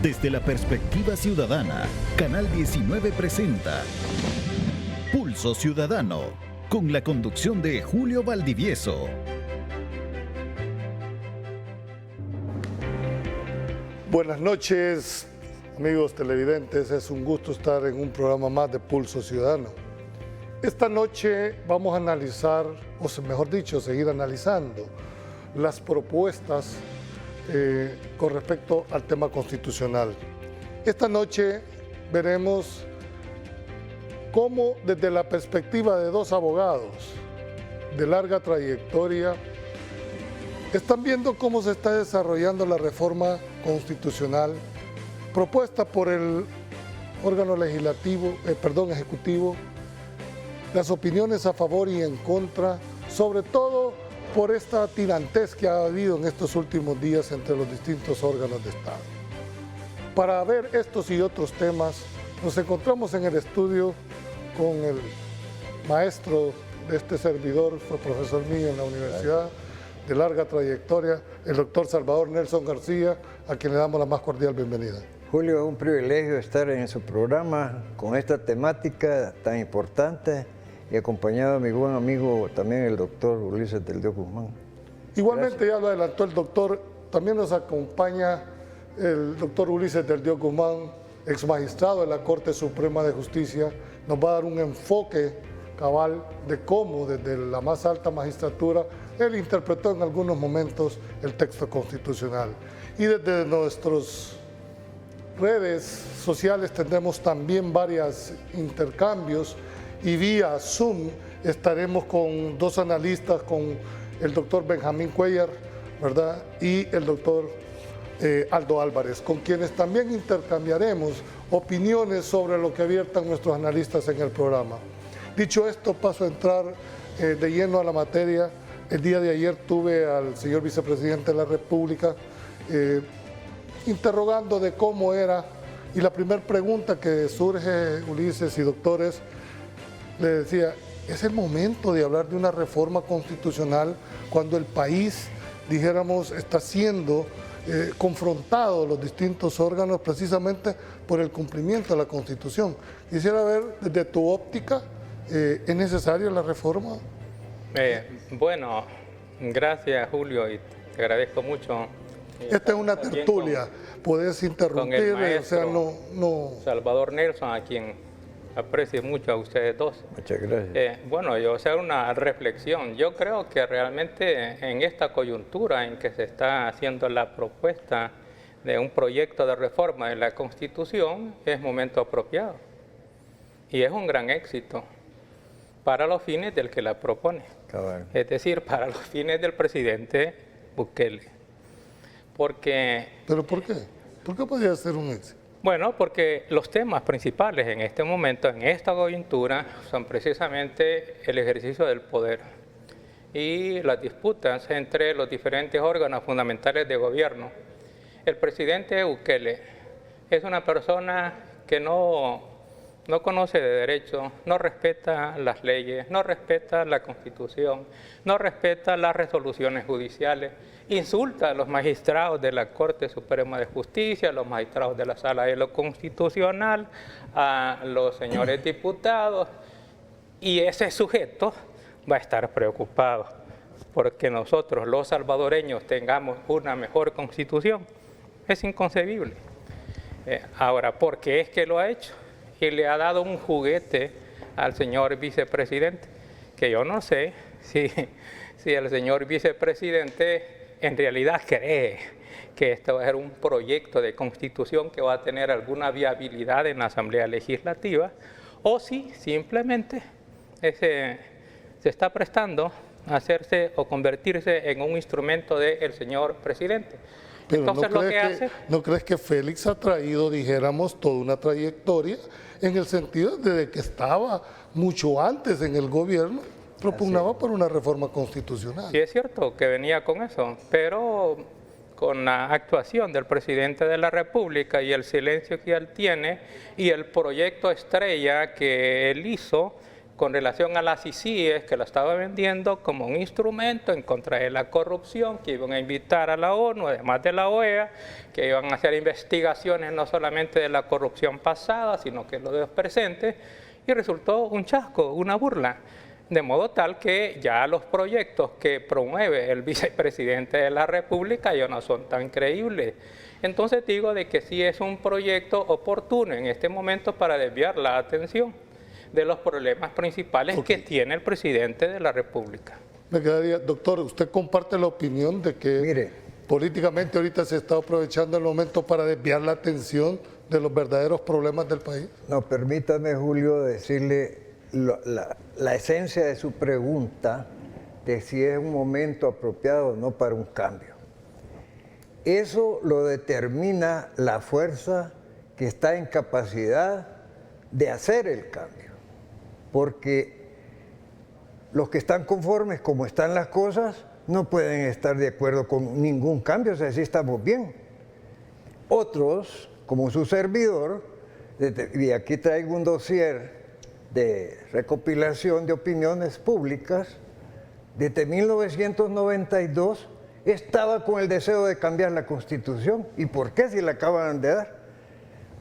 Desde la perspectiva ciudadana, Canal 19 presenta Pulso Ciudadano, con la conducción de Julio Valdivieso. Buenas noches, amigos televidentes. Es un gusto estar en un programa más de Pulso Ciudadano. Esta noche vamos a analizar, o mejor dicho, seguir analizando las propuestas con respecto al tema constitucional. Esta noche veremos cómo, desde la perspectiva de dos abogados de larga trayectoria, están viendo cómo se está desarrollando la reforma constitucional propuesta por el órgano ejecutivo, las opiniones a favor y en contra, sobre todo por esta tirantez que ha habido en estos últimos días entre los distintos órganos de Estado. Para ver estos y otros temas, nos encontramos en el estudio con el maestro de este servidor, fue profesor mío en la universidad, de larga trayectoria, el doctor Salvador Nelson García, a quien le damos la más cordial bienvenida. Julio, es un privilegio estar en su programa con esta temática tan importante y acompañado de mi buen amigo también el doctor Ulises del Dios Guzmán. Igualmente, gracias. Ya lo adelantó el doctor, también nos acompaña el doctor Ulises del Dios Guzmán, ex magistrado de la Corte Suprema de Justicia. Nos va a dar un enfoque cabal de cómo desde la más alta magistratura él interpretó en algunos momentos el texto constitucional. Y desde nuestras redes sociales tendremos también varios intercambios y vía Zoom estaremos con dos analistas, con el doctor Benjamín Cuellar, ¿verdad? Y el doctor Aldo Álvarez, con quienes también intercambiaremos opiniones sobre lo que abiertan nuestros analistas en el programa. Dicho esto, paso a entrar de lleno a la materia. El día de ayer tuve al señor vicepresidente de la República interrogando de cómo era, y la primera pregunta que surge, Ulises y doctores, le decía, ¿es el momento de hablar de una reforma constitucional cuando el país, dijéramos, está siendo confrontado los distintos órganos precisamente por el cumplimiento de la Constitución? Quisiera ver desde tu óptica, ¿es necesaria la reforma? Bueno, gracias Julio y te agradezco mucho. Esta es una tertulia, puedes interrumpir, o sea, no... Salvador Nelson, a quien aprecio mucho a ustedes dos. Muchas gracias. Bueno, yo hacer una reflexión. Yo creo que realmente en esta coyuntura en que se está haciendo la propuesta de un proyecto de reforma de la Constitución, es momento apropiado. Y es un gran éxito para los fines del que la propone. Cabal. Es decir, para los fines del presidente Bukele. Porque... ¿Pero por qué? ¿Por qué podría ser un éxito? Bueno, porque los temas principales en este momento, en esta coyuntura, son precisamente el ejercicio del poder y las disputas entre los diferentes órganos fundamentales de gobierno. El presidente Bukele es una persona que no conoce de derecho, no respeta las leyes, no respeta la Constitución, no respeta las resoluciones judiciales, insulta a los magistrados de la Corte Suprema de Justicia, a los magistrados de la Sala de lo Constitucional, a los señores diputados, y ese sujeto va a estar preocupado porque nosotros, los salvadoreños, tengamos una mejor Constitución. Es inconcebible. Ahora, ¿por qué es que lo ha hecho? Y le ha dado un juguete al señor vicepresidente, que yo no sé si el señor vicepresidente en realidad cree que esto va a ser un proyecto de constitución que va a tener alguna viabilidad en la Asamblea Legislativa, o si simplemente se está prestando a hacerse o convertirse en un instrumento del señor presidente. Pero Entonces, ¿no crees que Félix ha traído, dijéramos, toda una trayectoria en el sentido de que estaba mucho antes en el gobierno, propugnaba por una reforma constitucional? Sí, es cierto que venía con eso, pero con la actuación del presidente de la República y el silencio que él tiene y el proyecto estrella que él hizo con relación a las ICIES, que la estaba vendiendo como un instrumento en contra de la corrupción, que iban a invitar a la ONU, además de la OEA, que iban a hacer investigaciones no solamente de la corrupción pasada, sino que lo de los presentes, y resultó un chasco, una burla. De modo tal que ya los proyectos que promueve el vicepresidente de la República ya no son tan creíbles. Entonces digo de que sí es un proyecto oportuno en este momento para desviar la atención de los problemas principales que tiene el presidente de la República. Me quedaría, doctor, ¿usted comparte la opinión de que Mire, políticamente ahorita se está aprovechando el momento para desviar la atención de los verdaderos problemas del país? no, permítame, Julio, decirle la esencia de su pregunta de si es un momento apropiado o no para un cambio. Eso lo determina la fuerza que está en capacidad de hacer el cambio. Porque los que están conformes como están las cosas no pueden estar de acuerdo con ningún cambio, o sea, así estamos bien. Otros, como su servidor, y aquí traigo un dossier de recopilación de opiniones públicas, desde 1992 estaba con el deseo de cambiar la Constitución. ¿Y por qué si la acaban de dar?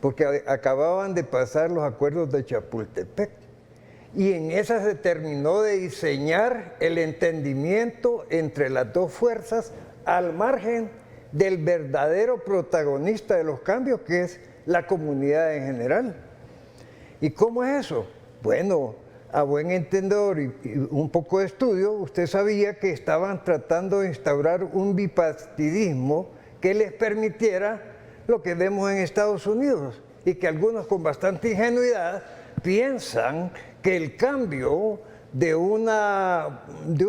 Porque acababan de pasar los acuerdos de Chapultepec. Y en esa se terminó de diseñar el entendimiento entre las dos fuerzas al margen del verdadero protagonista de los cambios, que es la comunidad en general. ¿Y cómo es eso? Bueno, a buen entendedor y un poco de estudio, usted sabía que estaban tratando de instaurar un bipartidismo que les permitiera lo que vemos en Estados Unidos, y que algunos con bastante ingenuidad piensan que el cambio de un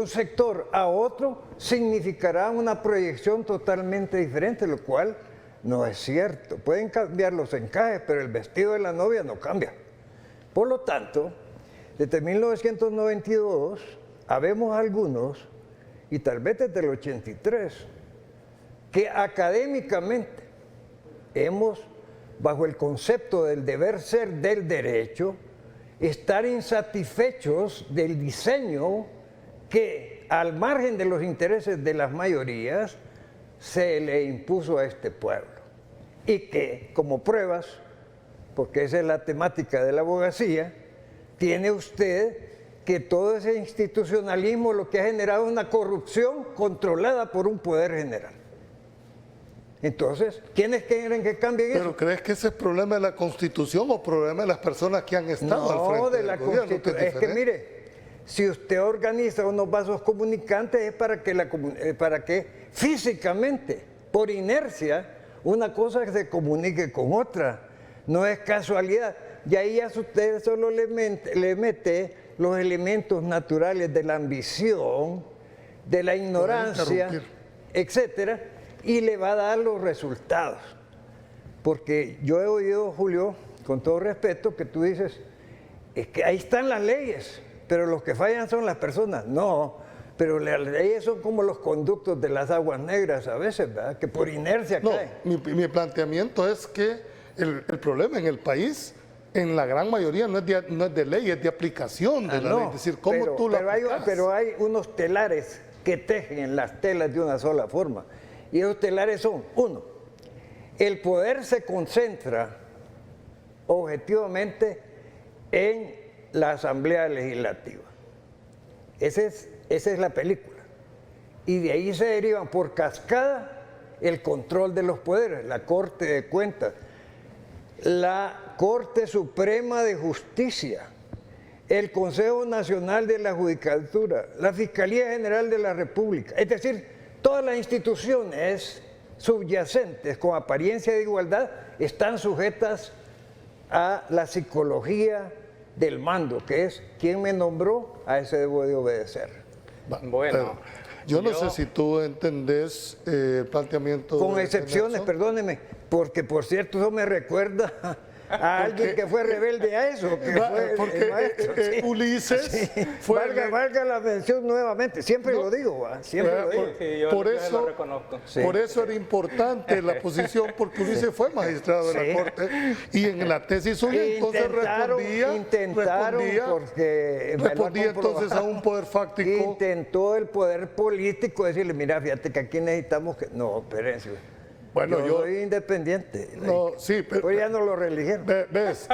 sector a otro significará una proyección totalmente diferente, lo cual no es cierto. Pueden cambiar los encajes, pero el vestido de la novia no cambia. Por lo tanto, desde 1992, habemos algunos, y tal vez desde el 83, que académicamente hemos, bajo el concepto del deber ser del derecho, estar insatisfechos del diseño que, al margen de los intereses de las mayorías, se le impuso a este pueblo. Y que, como pruebas, porque esa es la temática de la abogacía, tiene usted que todo ese institucionalismo lo que ha generado es una corrupción controlada por un poder general. Entonces, ¿quiénes quieren que cambien eso? ¿Pero crees que ese es problema de la Constitución o problema de las personas que han estado al frente de la del gobierno? Constitución. Es que mire, si usted organiza unos vasos comunicantes es para que físicamente, por inercia, una cosa se comunique con otra. No es casualidad. Y ahí ya usted solo le mete los elementos naturales de la ambición, de la ignorancia, etcétera, y le va a dar los resultados. Porque yo he oído, Julio, con todo respeto, que tú dices, es que ahí están las leyes, pero los que fallan son las personas. No, pero las leyes son como los conductos de las aguas negras a veces, ¿verdad? Que por inercia caen. Mi planteamiento es que el problema en el país, en la gran mayoría, no es de ley, es de aplicación de la ley. Es decir, ¿cómo tú la aplicas? Pero hay unos telares que tejen las telas de una sola forma. Y esos telares son, uno, el poder se concentra objetivamente en la Asamblea Legislativa. Esa es la película. Y de ahí se derivan por cascada el control de los poderes, la Corte de Cuentas, la Corte Suprema de Justicia, el Consejo Nacional de la Judicatura, la Fiscalía General de la República, es decir, todas las instituciones subyacentes con apariencia de igualdad están sujetas a la psicología del mando, que es quien me nombró, a ese debo de obedecer. Bueno, yo no sé si tú entendés el planteamiento. Con excepciones, perdóneme, porque por cierto eso me recuerda a alguien que fue rebelde a eso, que fue porque el maestro. Sí. Ulises Sí. fue... Valga la mención nuevamente, siempre lo digo, siempre lo digo. Sí, yo por lo eso, reconozco. Sí. por eso era importante la posición, porque Ulises fue magistrado de la Corte y en la tesis suya entonces Intentaron, porque me lo han respondía entonces a un poder fáctico. Intentó el poder político decirle, mira, fíjate que aquí necesitamos que... No, espérense. Bueno, yo soy independiente. No, sí, pero Pues ya no lo religieron. ¿Ves?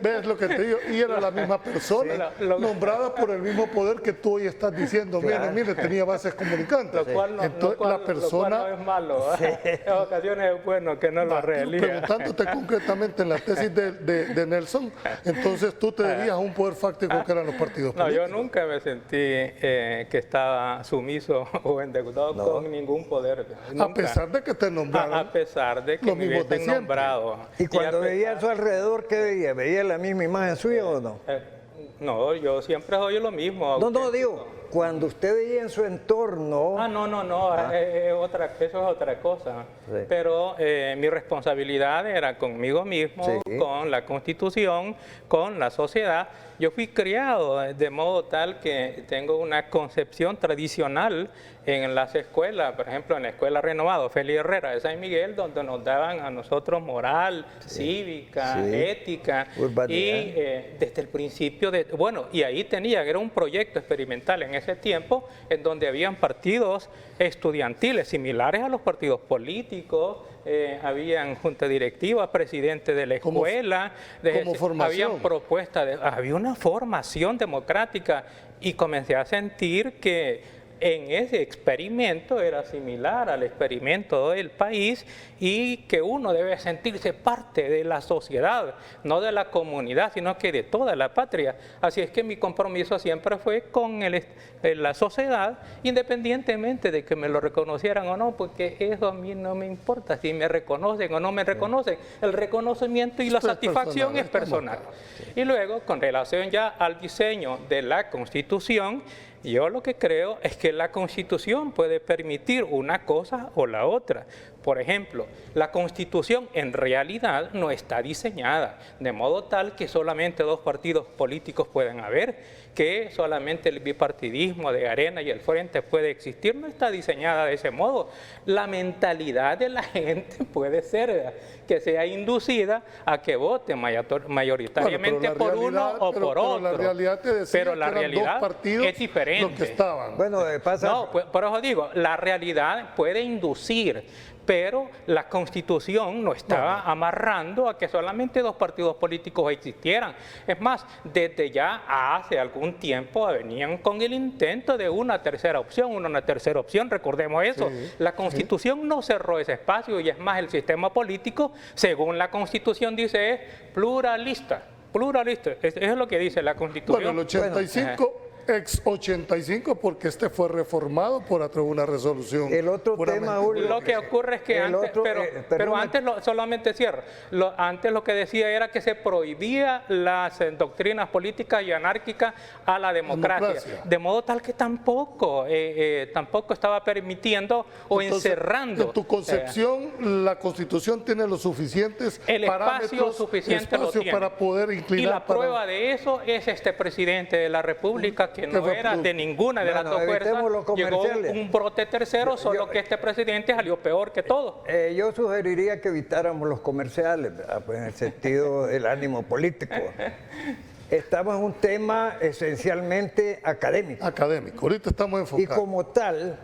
¿Ves lo que te digo? Y era la misma persona, nombrada por el mismo poder que tú hoy estás diciendo. Claro. Mire, tenía bases comunicantes. Lo cual no, Entonces, la persona... lo cual no es malo. En ocasiones es bueno que no lo reelija. Preguntándote concretamente en la tesis de Nelson, entonces tú te debías a un poder fáctico que eran los partidos No, políticos. yo nunca me sentí que estaba sumiso o endeudado con ningún poder. Nunca. A pesar de que te nombraron. A pesar de que los me mismos de hubiesen siempre. nombrado. Y cuando a pesar- veía a su alrededor, ¿qué veía? ¿Veía la misma imagen suya o no? No, yo siempre oyo lo mismo. No, digo, cuando usted veía en su entorno... Eso es otra cosa. Sí. Pero mi responsabilidad era conmigo mismo, Sí. con la Constitución, con la sociedad. Yo fui criado de modo tal que tengo una concepción tradicional en las escuelas, por ejemplo, en la Escuela Renovado, Félix Herrera de San Miguel, donde nos daban a nosotros moral, cívica, Sí. ética, Urbanidad. y desde el principio, y ahí era un proyecto experimental en ese tiempo, en donde habían partidos estudiantiles similares a los partidos políticos, habían junta directiva, presidente de la Como escuela, formación. habían propuestas, había una formación democrática, y comencé a sentir que en ese experimento era similar al experimento del país, y que uno debe sentirse parte de la sociedad, no de la comunidad, sino que de toda la patria. Así es que mi compromiso siempre fue con la sociedad, independientemente de que me lo reconocieran o no, porque eso a mí no me importa, si me reconocen o no me reconocen. El reconocimiento y la Esto es satisfacción personal, es personal. Y luego, con relación ya al diseño de la Constitución, yo lo que creo es que la Constitución puede permitir una cosa o la otra. Por ejemplo, la Constitución en realidad no está diseñada de modo tal que solamente dos partidos políticos pueden haber, que solamente el bipartidismo de Arena y el Frente puede existir. No está diseñada de ese modo. La mentalidad de la gente puede ser que sea inducida a que vote mayoritariamente por uno o por otro. La realidad te decía Pero la que eran realidad dos partidos es diferente. los que estaban. Bueno, pasa... No, pues, por eso digo, la realidad puede inducir, pero la Constitución no estaba amarrando a que solamente dos partidos políticos existieran. Es más, desde ya hace algún tiempo venían con el intento de una tercera opción, recordemos eso. Sí, La Constitución no cerró ese espacio, y es más, el sistema político, según la Constitución dice, es pluralista. Eso es lo que dice la Constitución. Bueno, el 85... Ex 85, porque este fue reformado por a través de una resolución. El otro tema, Julio, Lo que ocurre es que el antes, otro, pero perdón, antes, solamente cierro, antes lo que decía era que se prohibía las doctrinas políticas y anárquicas a la democracia, de modo tal que tampoco estaba permitiendo o Entonces, encerrando. En tu concepción, la Constitución tiene los suficientes El espacio parámetros, suficiente lo espacio tiene. para poder inclinar. Y la prueba de eso es este presidente de la República, que no era de ninguna de las dos fuerzas. evitemos los Llegó comerciales. un brote tercero, solo que este presidente salió peor que todo. yo sugeriría que evitáramos los comerciales, ¿verdad? Pues en el sentido del ánimo político. Estamos en un tema esencialmente académico. Académico. Ahorita estamos Y enfocados. como tal,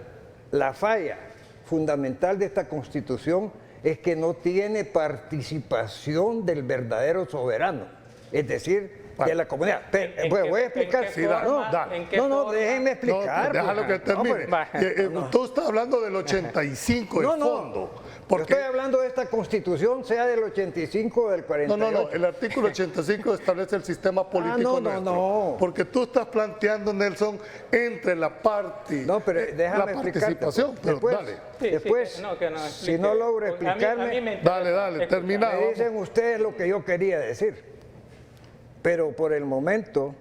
la falla fundamental de esta Constitución es que no tiene participación del verdadero soberano, es decir, de la comunidad. Voy a explicar. Sí, dale, dale. Déjenme explicar. Déjalo que termine. Tú estás hablando del 85 de fondo. Yo estoy hablando de esta Constitución, sea del 85 o del 48. No. El artículo 85 establece el sistema político nuestro. Porque tú estás planteando, Nelson, entre la parte, no, pero déjame la participación. Pero dale. Después, si no logro explicarme, dale, termina. Me dicen ustedes lo que yo quería decir. Pero por el momento,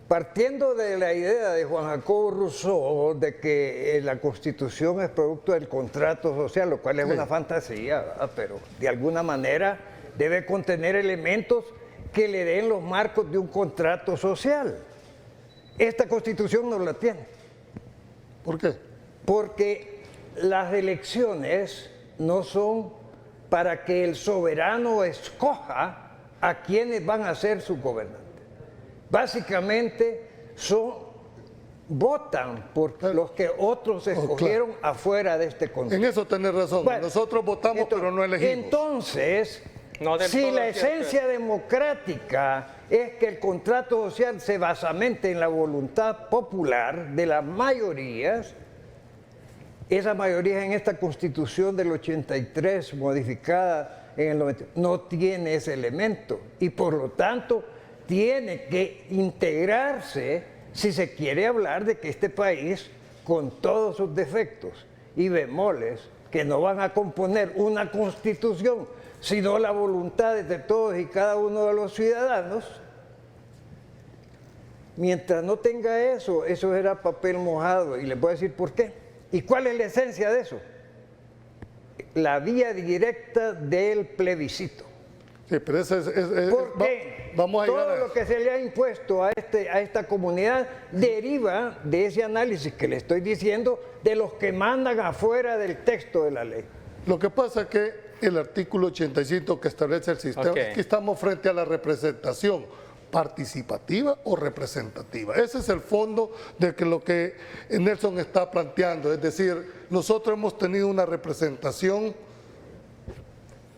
partiendo de la idea de Juan Jacobo Rousseau de que la Constitución es producto del contrato social, lo cual es una fantasía, ¿verdad? Pero de alguna manera debe contener elementos que le den los marcos de un contrato social. Esta Constitución no la tiene. ¿Por qué? Porque las elecciones no son para que el soberano escoja a quienes van a ser sus gobernantes. Básicamente votan por los que otros escogieron afuera de este Consejo. En eso tenés razón. Bueno, nosotros votamos, pero no elegimos. Entonces, si la esencia democrática es que el contrato social se basamente en la voluntad popular de las mayorías, esa mayoría en esta Constitución del 83, modificada en el 90, no tiene ese elemento y por lo tanto tiene que integrarse si se quiere hablar de que este país, con todos sus defectos y bemoles, que no van a componer una Constitución, sino la voluntad de todos y cada uno de los ciudadanos, mientras no tenga eso, eso era papel mojado. Y les voy a decir por qué. ¿Y cuál es la esencia de eso? La vía directa del plebiscito. Sí, pero eso porque vamos a todo lo que se le ha impuesto a esta comunidad deriva de ese análisis que le estoy diciendo de los que mandan afuera del texto de la ley. Lo que pasa es que el artículo 85 que establece el sistema, es que estamos frente a la representación participativa o representativa. Ese es el fondo de lo que Nelson está planteando, es decir, nosotros hemos tenido una representación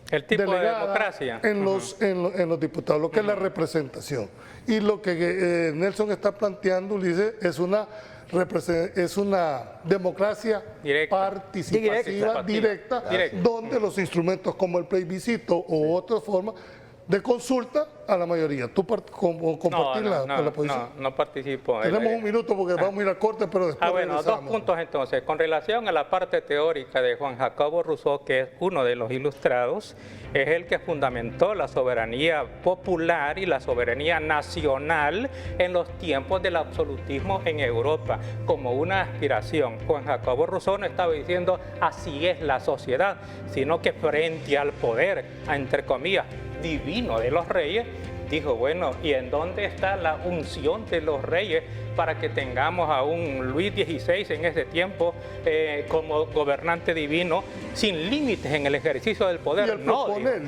el tipo de democracia en los diputados, lo que es la representación. Y lo que Nelson está planteando, Ulises, es una democracia participativa, directa, donde los instrumentos como el plebiscito o otra forma de consulta a la mayoría. ¿Tú compartir la posición? No participo. Tenemos un minuto porque vamos a ir a corte, pero después bueno, dos puntos entonces. Con relación a la parte teórica de Juan Jacobo Rousseau, que es uno de los ilustrados, es el que fundamentó la soberanía popular y la soberanía nacional en los tiempos del absolutismo en Europa, como una aspiración. Juan Jacobo Rousseau no estaba diciendo así es la sociedad, sino que frente al poder, entre comillas, divino de los reyes, dijo, bueno, ¿y en dónde está la unción de los reyes para que tengamos a un Luis XVI en ese tiempo como gobernante divino sin límites en el ejercicio del poder?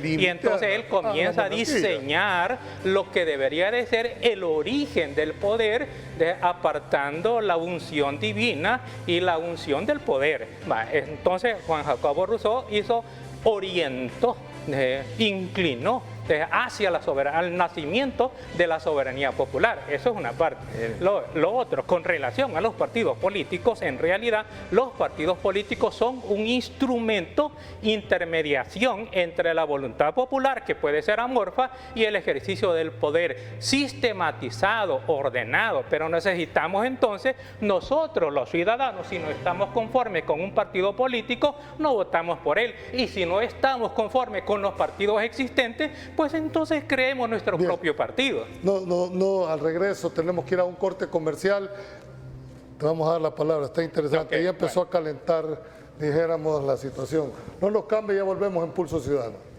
Y entonces él comienza a diseñar lo que debería de ser el origen del poder, apartando la unción divina y la unción del poder. Entonces Juan Jacobo Rousseau orientó, inclinó hacia al nacimiento de la soberanía popular. Eso es una parte. Lo otro, con relación a los partidos políticos, en realidad los partidos políticos son un instrumento intermediación entre la voluntad popular, que puede ser amorfa, y el ejercicio del poder sistematizado, ordenado. Pero necesitamos entonces nosotros los ciudadanos, si no estamos conformes con un partido político, no votamos por él, y si no estamos conformes con los partidos existentes, pues entonces creemos nuestro propio partido. No, al regreso tenemos que ir a un corte comercial. Te vamos a dar la palabra, está interesante. Ya empezó a calentar, dijéramos, la situación. No nos cambie, ya volvemos en Pulso Ciudadano.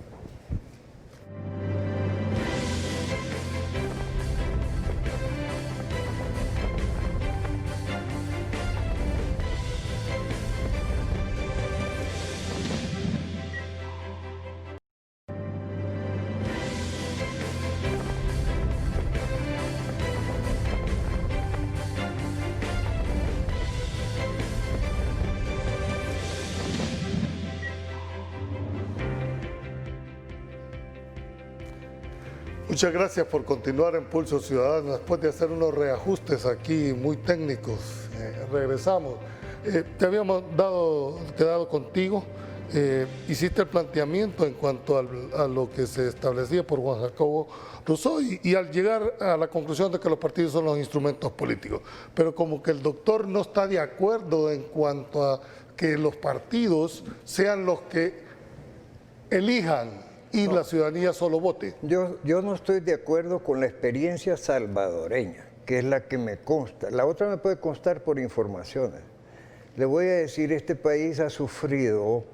Muchas gracias por continuar en Pulso Ciudadano. Después de hacer unos reajustes aquí muy técnicos, regresamos. Te habíamos quedado contigo, hiciste el planteamiento en cuanto a lo que se establecía por Juan Jacobo Rousseau y al llegar a la conclusión de que los partidos son los instrumentos políticos. Pero como que el doctor no está de acuerdo en cuanto a que los partidos sean los que elijan y la ciudadanía solo vote. Yo no estoy de acuerdo con la experiencia salvadoreña. que es la que me consta. La otra me puede constar por informaciones. Le voy a decir, este país ha sufrido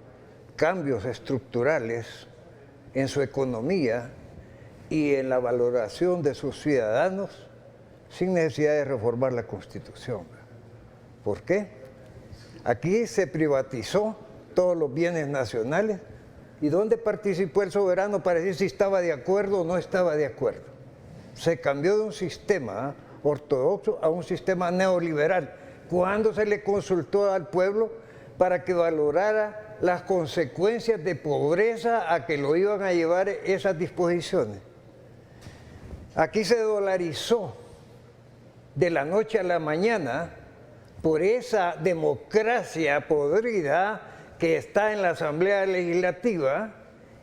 cambios estructurales en su economía y en la valoración de sus ciudadanos sin necesidad de reformar la Constitución. ¿Por qué? Aquí se privatizó todos los bienes nacionales. ¿Y dónde participó el soberano para decir si estaba de acuerdo o no estaba de acuerdo? Se cambió de un sistema ortodoxo a un sistema neoliberal. ¿Cuándo se le consultó al pueblo para que valorara las consecuencias de pobreza a que lo iban a llevar esas disposiciones? Aquí se dolarizó de la noche a la mañana por esa democracia podrida que está en la Asamblea Legislativa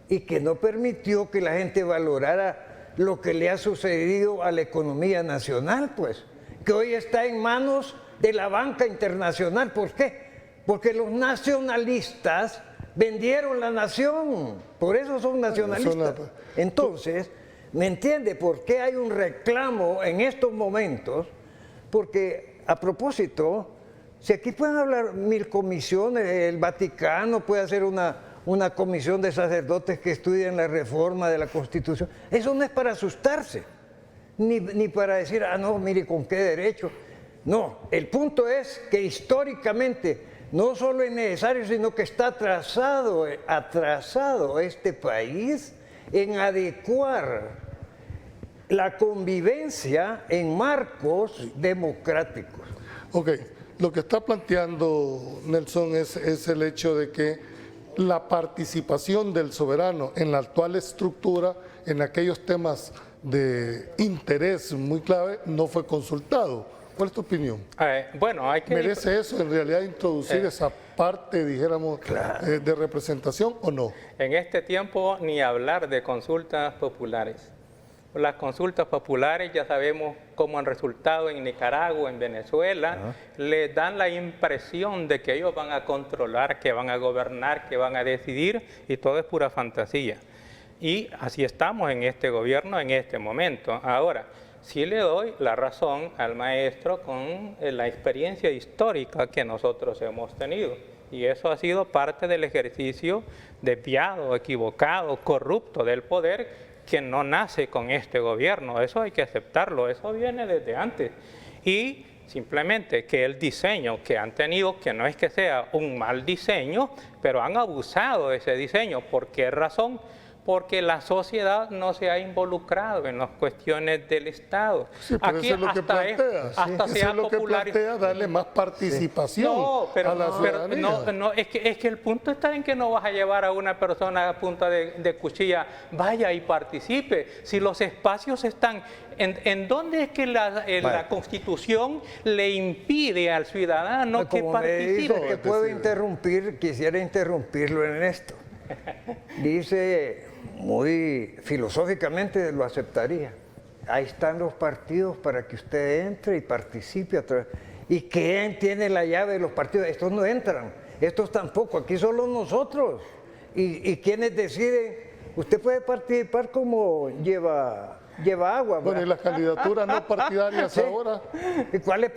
y que no permitió que la gente valorara lo que le ha sucedido a la economía nacional, pues, que hoy está en manos de la banca internacional. ¿Por qué? Porque los nacionalistas vendieron la nación, por eso son nacionalistas. Entonces, ¿me entiende por qué hay un reclamo en estos momentos? Porque, a propósito, si aquí pueden hablar 1000 comisiones, el Vaticano puede hacer una comisión de sacerdotes que estudien la reforma de la Constitución, eso no es para asustarse, ni para decir, ah, no, mire, ¿con qué derecho? No, el punto es que históricamente no solo es necesario, sino que está atrasado este país en adecuar la convivencia en marcos democráticos. Ok, lo que está planteando Nelson es el hecho de que la participación del soberano en la actual estructura, en aquellos temas de interés muy clave, no fue consultado. ¿Cuál es tu opinión? Bueno, hay que... ¿Merece eso en realidad introducir esa parte, dijéramos, de representación o no? En este tiempo ni hablar de consultas populares. Las consultas populares ya sabemos cómo han resultado en Nicaragua, en Venezuela. Les dan la impresión de que ellos van a controlar, que van a gobernar, que van a decidir, y todo es pura fantasía. Y así estamos en este gobierno en este momento. Ahora, sí le doy la razón al maestro con la experiencia histórica que nosotros hemos tenido. Y eso ha sido parte del ejercicio desviado, equivocado, corrupto del poder, que no nace con este gobierno. Eso hay que aceptarlo, eso viene desde antes. Y simplemente que el diseño que han tenido, que no es que sea un mal diseño, pero han abusado de ese diseño. ¿Por qué razón? Porque la sociedad no se ha involucrado en las cuestiones del Estado. Sí, pero aquí eso es lo que plantea. hasta se ha popularizado, darle más participación a la ciudadanía. No, es que el punto está en que no vas a llevar a una persona a punta de cuchilla, vaya y participe. Si los espacios están... ¿En dónde es que la Constitución le impide al ciudadano que participe? Como me dice que puedo interrumpir, quisiera interrumpirlo en esto. Dice, muy filosóficamente lo aceptaría. Ahí están los partidos para que usted entre y participe. ¿Y quién tiene la llave de los partidos? Estos no entran, estos tampoco, aquí solo nosotros. ¿Y quienes deciden? Usted puede participar como lleva agua. Bueno, ¿y las candidaturas no partidarias ¿sí? Ahora? ¿Y cuáles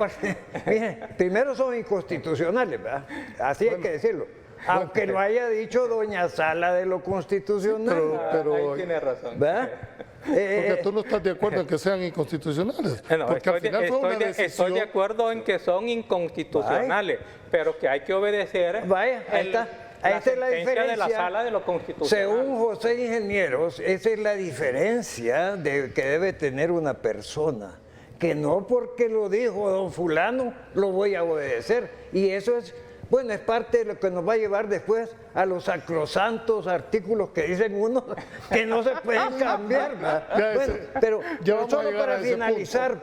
Miren, primero son inconstitucionales, ¿verdad? Así hay que decirlo. Aunque lo haya dicho doña Sala de lo constitucional. Pero ahí tiene razón. ¿Verdad? Porque tú no estás de acuerdo en que sean inconstitucionales. No, porque al final fue una decisión... estoy de acuerdo en que son inconstitucionales, pero que hay que obedecer. Vaya, ahí está. Esta es la diferencia de la Sala de lo constitucional. Según José Ingenieros, esa es la diferencia que debe tener una persona. Que no porque lo dijo don fulano lo voy a obedecer. Y eso es... Bueno, es parte de lo que nos va a llevar después a los sacrosantos artículos que dicen unos que no se pueden cambiar. Bueno, pero solo para finalizar,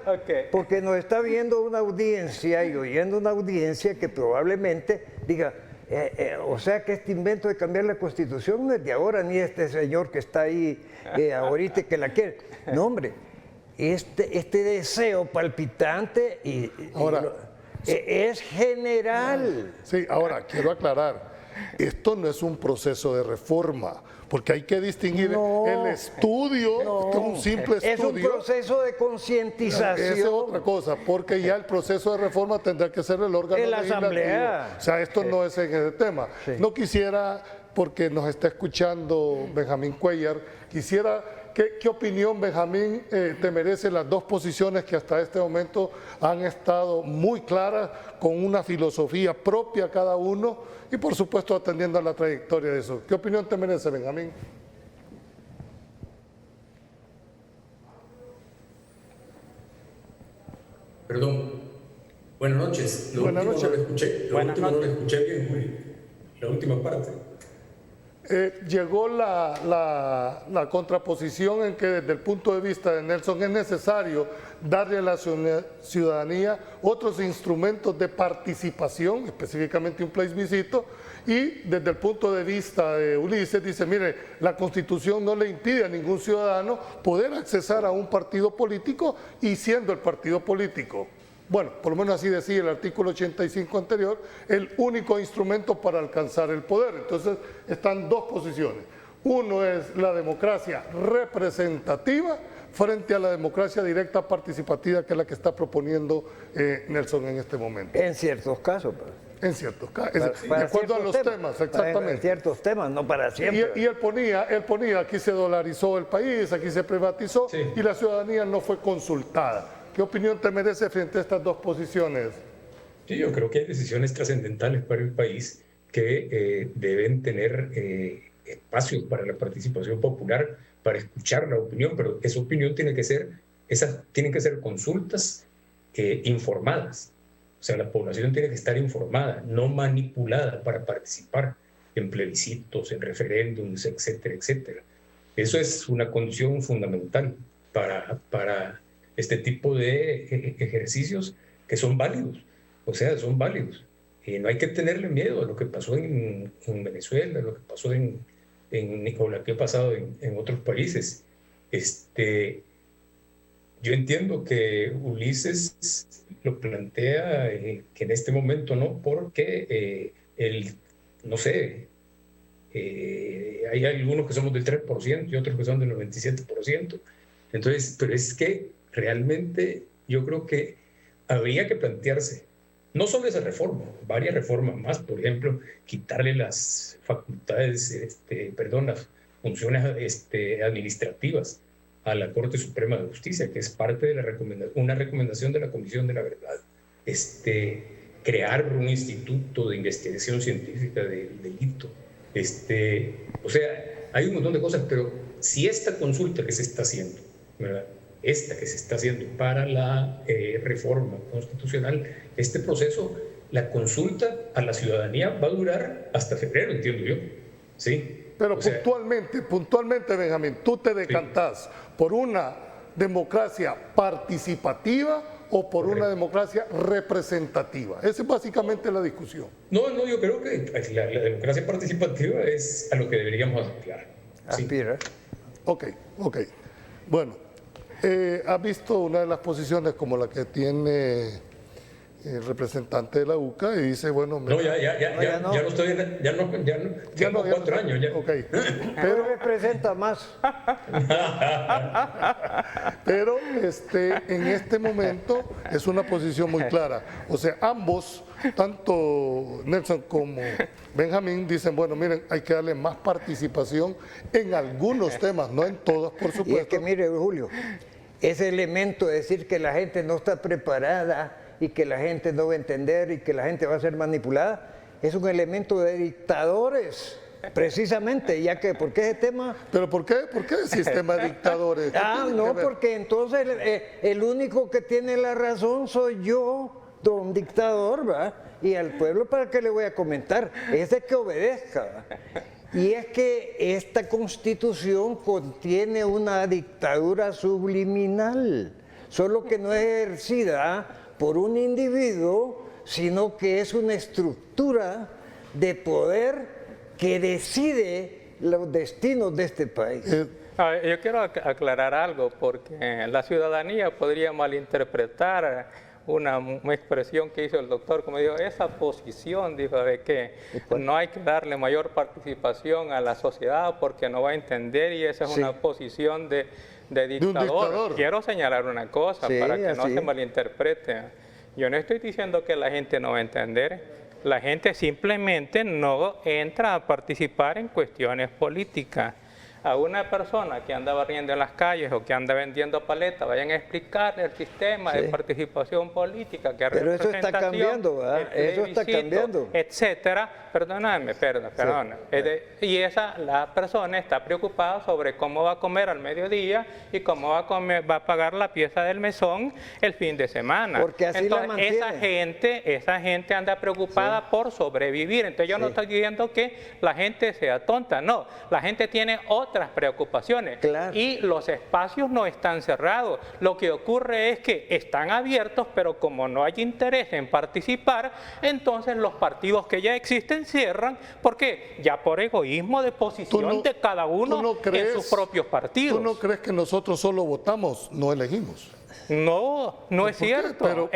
porque nos está viendo una audiencia y oyendo una audiencia que probablemente diga, o sea que este invento de cambiar la Constitución no es de ahora, ni este señor que está ahí ahorita que la quiere. No, hombre, este deseo palpitante es general. Sí, ahora quiero aclarar, esto no es un proceso de reforma, porque hay que distinguir el estudio, que es un simple estudio. Es un proceso de concientización. Esa es otra cosa, porque ya el proceso de reforma tendrá que ser el órgano En la legislativo. Asamblea. O sea, esto no es en ese tema. Sí. No quisiera, porque nos está escuchando Benjamín Cuellar, quisiera, ¿qué opinión, Benjamín, te merece las dos posiciones que hasta este momento han estado muy claras, con una filosofía propia cada uno y por supuesto atendiendo a la trayectoria de eso? ¿Qué opinión te merece, Benjamín? Perdón. Buenas noches. Buenas noches. No lo escuché bien, Julio. La última parte. Llegó la contraposición en que desde el punto de vista de Nelson es necesario darle a la ciudadanía otros instrumentos de participación, específicamente un plebiscito, y desde el punto de vista de Ulises dice, mire, la Constitución no le impide a ningún ciudadano poder accesar a un partido político y siendo el partido político, bueno, por lo menos así decía el artículo 85 anterior, el único instrumento para alcanzar el poder. Entonces están dos posiciones. Uno es la democracia representativa frente a la democracia directa participativa, que es la que está proponiendo Nelson en este momento. En ciertos casos. En ciertos casos, de Para acuerdo a los temas, exactamente. En ciertos temas, no para siempre. Y él ponía, aquí se dolarizó el país, aquí se privatizó, sí, y la ciudadanía no fue consultada. ¿Qué opinión te merece frente a estas dos posiciones? Sí, yo creo que hay decisiones trascendentales para el país que deben tener espacios para la participación popular, para escuchar la opinión, pero esa opinión tienen que ser consultas informadas. O sea, la población tiene que estar informada, no manipulada para participar en plebiscitos, en referéndums, etcétera, etcétera. Eso es una condición fundamental para este tipo de ejercicios que son válidos, o sea, son válidos. No hay que tenerle miedo a lo que pasó en Venezuela, a lo que pasó o lo que ha pasado en otros países. Yo entiendo que Ulises lo plantea que en este momento no, porque no sé, hay algunos que somos del 3% y otros que son del 97%. Entonces, pero es que realmente yo creo que habría que plantearse no solo esa reforma, varias reformas más, por ejemplo, quitarle las facultades, las funciones administrativas a la Corte Suprema de Justicia, que es parte de una recomendación de la Comisión de la Verdad, crear un instituto de investigación científica del delito, o sea, hay un montón de cosas, pero si esta consulta que se está haciendo, ¿verdad?, esta que se está haciendo para la reforma constitucional, este proceso, la consulta a la ciudadanía va a durar hasta febrero, entiendo yo. ¿Sí? Pero puntualmente, Benjamín, ¿tú te decantás por una democracia participativa o por una democracia representativa? Esa es básicamente la discusión. No, yo creo que la democracia participativa es a lo que deberíamos aspirar. Aspira. Ok. Bueno. ¿Has visto una de las posiciones como la que tiene el representante de la UCA y dice, bueno... No, ya no estoy, tengo 4 años ya. Ok. Pero representa más. Pero en este momento es una posición muy clara. O sea, ambos, tanto Nelson como Benjamín, dicen, bueno, miren, hay que darle más participación en algunos temas, no en todos, por supuesto. Y es que, mire, Julio, ese elemento de decir que la gente no está preparada y que la gente no va a entender y que la gente va a ser manipulada, es un elemento de dictadores, precisamente, ya que, ¿por qué ese tema? ¿Pero por qué el sistema de dictadores? No, porque entonces el único que tiene la razón soy yo, don dictador, ¿va? Y al pueblo, ¿para qué le voy a comentar? Es de que obedezca, ¿va? Y es que esta Constitución contiene una dictadura subliminal, solo que no es ejercida por un individuo, sino que es una estructura de poder que decide los destinos de este país. Yo quiero aclarar algo, porque la ciudadanía podría malinterpretar una expresión que hizo el doctor, como dijo, esa posición, dijo, de que no hay que darle mayor participación a la sociedad porque no va a entender, y esa es una posición de dictador. Quiero señalar una cosa para que no se malinterprete. Yo no estoy diciendo que la gente no va a entender. La gente simplemente no entra a participar en cuestiones políticas. A una persona que anda barriendo en las calles o que anda vendiendo paletas, vayan a explicarle el sistema de participación política, que pero eso está cambiando, ¿verdad? Eso está cambiando, etcétera. Perdóname. Y la persona está preocupada sobre cómo va a comer al mediodía y cómo va a pagar la pieza del mesón el fin de semana. Porque así entonces, la mantiene. esa gente anda preocupada por sobrevivir. Entonces yo no estoy diciendo que la gente sea tonta, no. La gente tiene otras preocupaciones, y los espacios no están cerrados. Lo que ocurre es que están abiertos, pero como no hay interés en participar, entonces los partidos que ya existen cierran. ¿Por qué? Ya por egoísmo de posición de cada uno en sus propios partidos. ¿Tú no crees que nosotros solo votamos, no elegimos? No es cierto.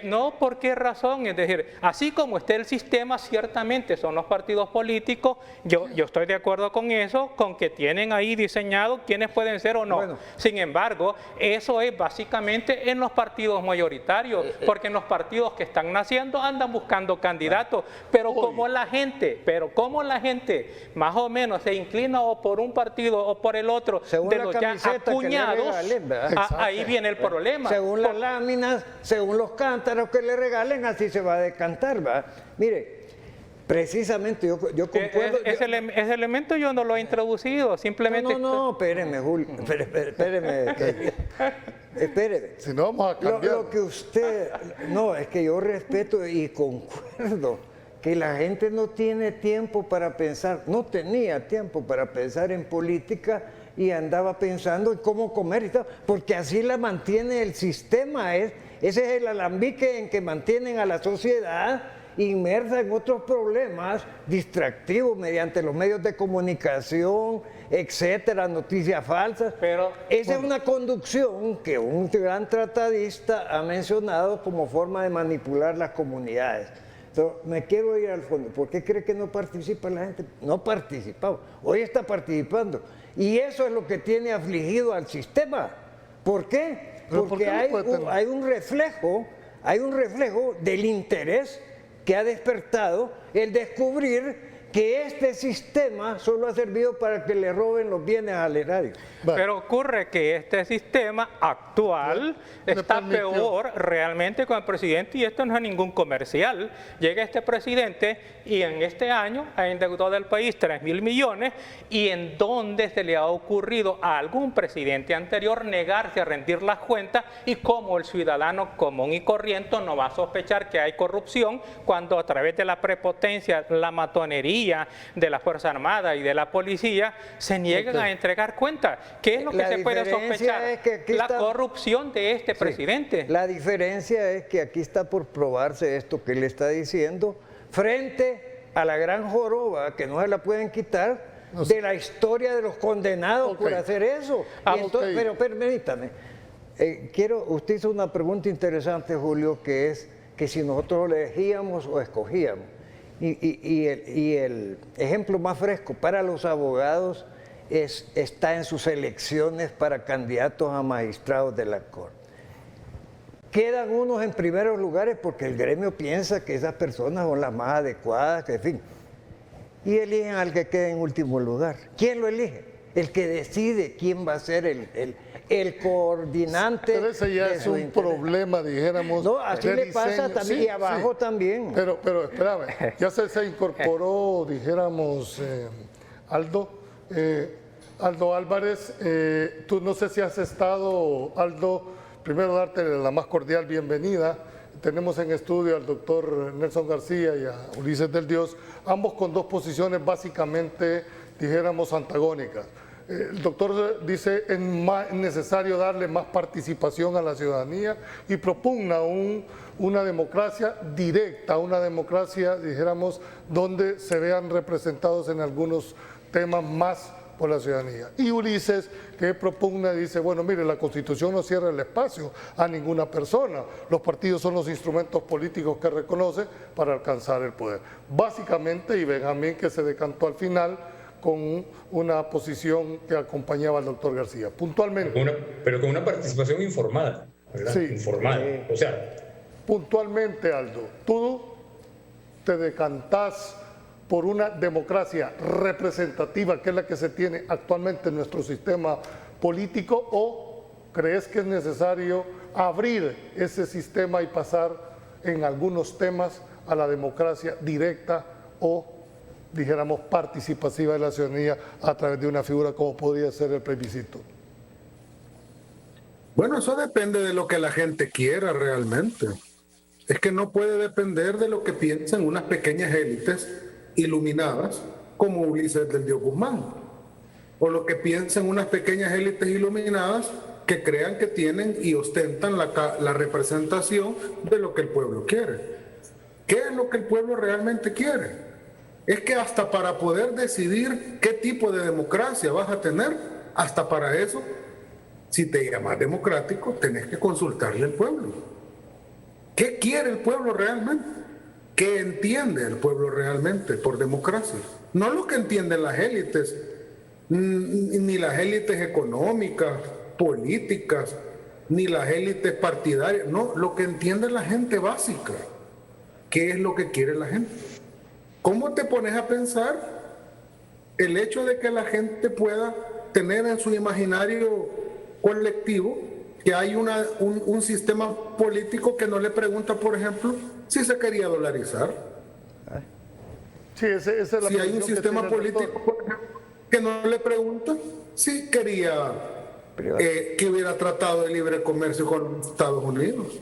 No, ¿por qué razón? Es decir, así como está el sistema, ciertamente son los partidos políticos, yo estoy de acuerdo con eso, con que tienen ahí diseñado quiénes pueden ser o no. Bueno. Sin embargo, eso es básicamente en los partidos mayoritarios, porque en los partidos que están naciendo andan buscando candidatos, pero como la gente más o menos se inclina o por un partido o por el otro, según de los ya acuñados, ahí viene el problema. Según las láminas, según los cántaros que le regalen, así se va a decantar, ¿va? Mire, precisamente yo concuerdo. Ese elemento yo no lo he introducido, simplemente. No, espéreme, Julio, espéreme. Espéreme. Si no, vamos a cambiar. Lo que usted. No, es que yo respeto y concuerdo que la gente no tiene tiempo para pensar, no tenía tiempo para pensar en política, y andaba pensando en cómo comer y tal, porque así la mantiene el sistema. Ese es el alambique en que mantienen a la sociedad inmersa en otros problemas distractivos mediante los medios de comunicación, etcétera, noticias falsas. Pero esa es una conducción que un gran tratadista ha mencionado como forma de manipular las comunidades. Entonces, me quiero ir al fondo. ¿Por qué cree que no participa la gente? No participaba. Hoy está participando. Y eso es lo que tiene afligido al sistema. ¿Por qué? Porque hay un reflejo del interés que ha despertado el descubrir que este sistema solo ha servido para que le roben los bienes al erario. Pero ocurre que este sistema actual está peor realmente con el presidente, y esto no es ningún comercial. Llega este presidente y en este año ha endeudado al país 3.000 millones, y en dónde se le ha ocurrido a algún presidente anterior negarse a rendir las cuentas, y como el ciudadano común y corriente no va a sospechar que hay corrupción cuando a través de la prepotencia, la matonería de la Fuerza Armada y de la policía se niegan a entregar cuentas. ¿Qué es lo que se puede sospechar? Es que la corrupción de este presidente. La diferencia es que aquí está por probarse esto que él está diciendo, frente a la gran joroba que no se la pueden quitar de la historia de los condenados por hacer eso. Pero permítame, usted hizo una pregunta interesante, Julio, que es que si nosotros elegíamos o escogíamos. Y el ejemplo más fresco para los abogados está en sus elecciones para candidatos a magistrados de la Corte. Quedan unos en primeros lugares porque el gremio piensa que esas personas son las más adecuadas, en fin. Y eligen al que quede en último lugar. ¿Quién lo elige? El que decide quién va a ser el coordinante. Pero ese ya es un problema, dijéramos. No, así le pasa también, y abajo también. Pero espérame, ya se incorporó, dijéramos, Aldo Álvarez. Tú no sé si has estado, Aldo, primero darte la más cordial bienvenida. Tenemos en estudio al doctor Nelson García y a Ulises del Dios, ambos con dos posiciones básicamente, dijéramos, antagónicas. El doctor dice es necesario darle más participación a la ciudadanía y propugna una democracia directa, una democracia, dijéramos, donde se vean representados en algunos temas más por la ciudadanía. Y Ulises, que propugna, dice, bueno, mire, la Constitución no cierra el espacio a ninguna persona. Los partidos son los instrumentos políticos que reconoce para alcanzar el poder. Básicamente, y Benjamín, que se decantó al final con una posición que acompañaba al doctor García. Puntualmente. Pero con una participación informada, ¿verdad? Sí. Informada. O sea, puntualmente, Aldo, ¿tú te decantás por una democracia representativa, que es la que se tiene actualmente en nuestro sistema político, o crees que es necesario abrir ese sistema y pasar en algunos temas a la democracia directa o, dijéramos, participativa de la ciudadanía a través de una figura como podría ser el plebiscito? Bueno, eso depende de lo que la gente quiera realmente. Es que no puede depender de lo que piensan unas pequeñas élites iluminadas como Ulises del Dios Guzmán, o lo que piensan unas pequeñas élites iluminadas que crean que tienen y ostentan la representación de lo que el pueblo quiere. ¿Qué es lo que el pueblo realmente quiere? Es que hasta para poder decidir qué tipo de democracia vas a tener, hasta para eso, si te llamas democrático, tenés que consultarle al pueblo. ¿Qué quiere el pueblo realmente? ¿Qué entiende el pueblo realmente por democracia? No lo que entienden las élites, ni las élites económicas, políticas, ni las élites partidarias. No, lo que entiende la gente básica. ¿Qué es lo que quiere la gente? ¿Cómo te pones a pensar el hecho de que la gente pueda tener en su imaginario colectivo que hay un sistema político que no le pregunta, por ejemplo, si se quería dolarizar? Sí, esa es la si hay un sistema político, por ejemplo, que no le pregunta si quería que hubiera tratado de libre comercio con los Estados Unidos.